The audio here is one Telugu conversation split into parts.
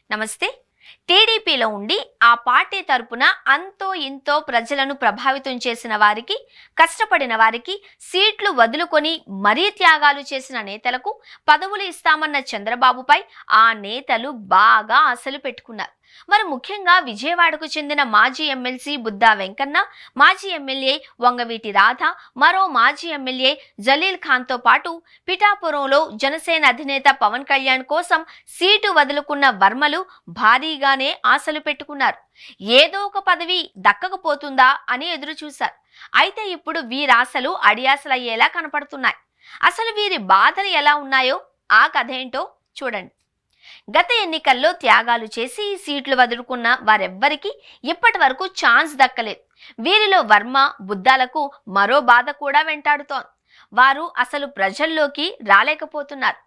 నమస్తే. టీడీపీలో ఉండి ఆ పార్టీ తరపున అంతో ఇంతో ప్రజలను ప్రభావితం చేసిన వారికి, కష్టపడిన వారికి, సీట్లు వదులుకొని మరీ త్యాగాలు చేసిన నేతలకు పదవులు ఇస్తామన్న చంద్రబాబుపై ఆ నేతలు బాగా ఆశలు పెట్టుకున్నారు. మరి ముఖ్యంగా విజయవాడకు చెందిన మాజీ ఎమ్మెల్సీ బుద్దా వెంకన్న, మాజీ ఎమ్మెల్యే వంగవీటి రాధ, మరో మాజీ ఎమ్మెల్యే జలీల్ ఖాన్తో పాటు పిఠాపురంలో జనసేన అధినేత పవన్ కళ్యాణ్ కోసం సీటు వదులుకున్న వర్మలు భారీగానే ఆశలు పెట్టుకున్నారు. ఏదో ఒక పదవి దక్కకపోతుందా అని ఎదురు చూశారు. అయితే ఇప్పుడు వీరాశలు అడియాసలయ్యేలా కనపడుతున్నాయి. అసలు వీరి బాధలు ఎలా ఉన్నాయో ఆ కథేంటో చూడండి. గత ఎన్నికల్లో త్యాగాలు చేసి సీట్లు వదులుకున్న వారెవ్వరికీ ఇప్పటి వరకు ఛాన్స్ దక్కలేదు. వీరిలో వర్మ, బుద్దాలకు మరో బాధ కూడా వెంటాడుతోంది. వారు అసలు ప్రజల్లోకి రాలేకపోతున్నారు.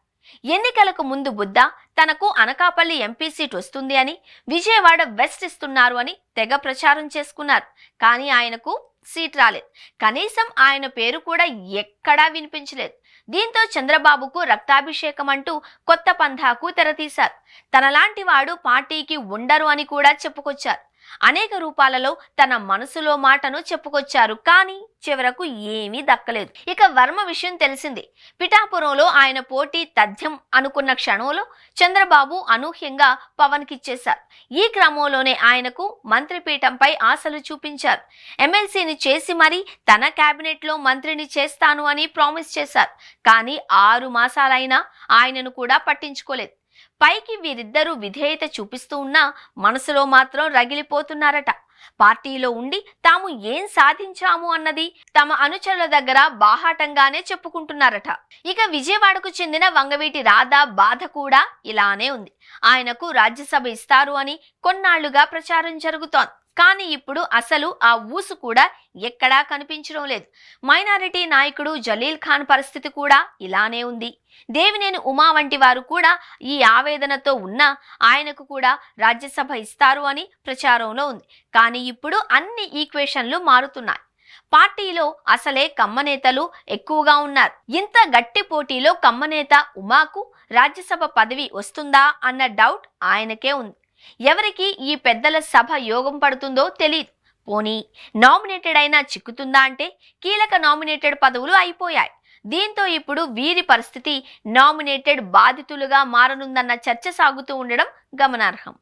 ఎన్నికలకు ముందు బుద్ద తనకు అనకాపల్లి ఎంపీ సీట్ వస్తుంది అని, విజయవాడ వెస్ట్ ఇస్తున్నారు అని తెగ ప్రచారం చేసుకున్నారు. కానీ ఆయనకు సీట్ రాలేదు. కనీసం ఆయన పేరు కూడా ఎక్కడా వినిపించలేదు. దీంతో చంద్రబాబుకు రక్తాభిషేకం అంటూ కొత్త పంథాకు తెరతీశారు. తనలాంటి వాడు పార్టీకి ఉండరు అని కూడా చెప్పుకొచ్చారు. అనేక రూపాలలో తన మనసులో మాటను చెప్పుకొచ్చారు. కానీ చివరకు ఏమీ దక్కలేదు. ఇక వర్మ విషయం తెలిసింది. పిఠాపురంలో ఆయన పోటీ తథ్యం అనుకున్న క్షణంలో చంద్రబాబు అనూహ్యంగా పవన్ కిచ్చేశారు. ఈ క్రమంలోనే ఆయనకు మంత్రిపీఠంపై ఆశలు చూపించారు. ఎమ్మెల్సీని చేసి మరీ తన కేబినెట్ లో మంత్రిని చేస్తాను అని ప్రామిస్ చేశారు. కానీ 6 మాసాలైనా ఆయనను కూడా పట్టించుకోలేదు. పైకి వీరిద్దరూ విధేయత చూపిస్తూ ఉన్నా మనసులో మాత్రం రగిలిపోతున్నారట. పార్టీలో ఉండి తాము ఏం సాధించాము అన్నది తమ అనుచరుల దగ్గర బాహాటంగానే చెప్పుకుంటున్నారట. ఇక విజయవాడకు చెందిన వంగవీటి రాధ బాధ కూడా ఇలానే ఉంది. ఆయనకు రాజ్యసభ ఇస్తారు అని కొన్నాళ్లుగా ప్రచారం జరుగుతోంది. కానీ ఇప్పుడు అసలు ఆ ఊసు కూడా ఎక్కడా కనిపించడం లేదు. మైనారిటీ నాయకుడు జలీల్ ఖాన్ పరిస్థితి కూడా ఇలానే ఉంది. దేవినేని ఉమా వంటి వారు కూడా ఈ ఆవేదనతో ఉన్నా ఆయనకు కూడా రాజ్యసభ ఇస్తారు అని ప్రచారంలో ఉంది. కానీ ఇప్పుడు అన్ని ఈక్వేషన్లు మారుతున్నాయి. పార్టీలో అసలే కమ్మనేతలు ఎక్కువగా ఉన్నారు. ఇంత గట్టి పోటీలో కమ్మనేత ఉమాకు రాజ్యసభ పదవి వస్తుందా అన్న డౌట్ ఆయనకే ఉంది. ఎవరికి ఈ పెద్దల సభ యోగం పడుతుందో తెలియదు. పోనీ నామినేటెడ్ అయినా చిక్కుతుందా అంటే కీలక నామినేటెడ్ పదవులు అయిపోయాయి. దీంతో ఇప్పుడు వీరి పరిస్థితి నామినేటెడ్ బాధితులుగా మారనుందన్న చర్చ సాగుతూ ఉండడం గమనార్హం.